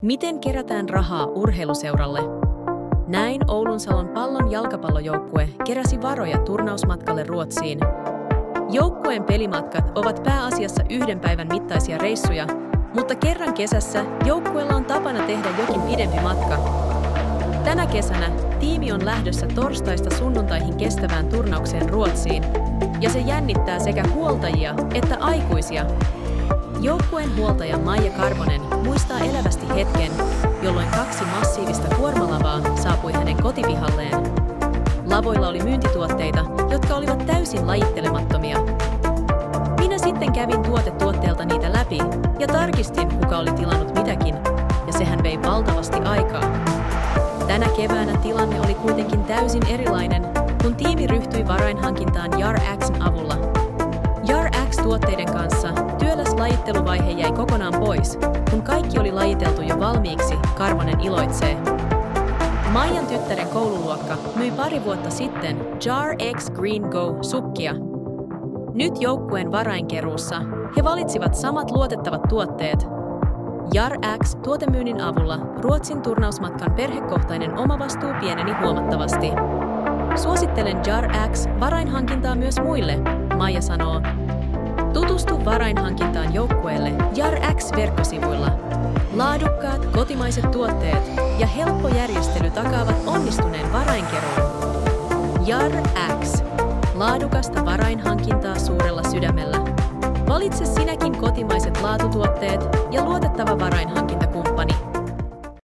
Miten kerätään rahaa urheiluseuralle? Näin Oulunsalon Pallon jalkapallojoukkue keräsi varoja turnausmatkalle Ruotsiin. Joukkueen pelimatkat ovat pääasiassa 1 päivän mittaisia reissuja, mutta kerran kesässä joukkueella on tapana tehdä jokin pidempi matka. Tänä kesänä tiimi on lähdössä torstaista sunnuntaihin kestävään turnaukseen Ruotsiin, ja se jännittää sekä huoltajia että aikuisia. Joukkueen huoltaja Maija Karvonen muistaa elävästi hetken, jolloin 2 massiivista kuormalavaa saapui hänen kotipihalleen. Lavoilla oli myyntituotteita, jotka olivat täysin lajittelemattomia. Minä sitten kävin tuotetuotteelta niitä läpi ja tarkistin, kuka oli tilannut mitäkin, ja sehän vei valtavasti aikaa. Tänä keväänä tilanne oli kuitenkin täysin erilainen, kun tiimi ryhtyi varainhankintaan Jar X:n avulla. Jar X-tuotteiden kanssa työläs lajitteluvaihe jäi kokonaan pois, kun kaikki oli lajiteltu jo valmiiksi, Karvonen iloitsee. Maijan tyttären koululuokka myi pari vuotta sitten Jar X Green Go-sukkia. Nyt joukkueen varainkeruussa he valitsivat samat luotettavat tuotteet. Jar X-tuotemyynnin avulla Ruotsin turnausmatkan perhekohtainen omavastuu pieneni huomattavasti. Suosittelen Jar X-varainhankintaa myös muille, Maija sanoo. Tutustu varainhankintaan joukkueelle Jar X-verkkosivuilla. Laadukkaat kotimaiset tuotteet ja helppo järjestely takaavat onnistuneen varainkeruun. Jar X. Laadukasta varainhankintaa suurella sydämellä. Valitse sinäkin kotimaiset laatutuotteet ja luotettava varainhankintakumppani.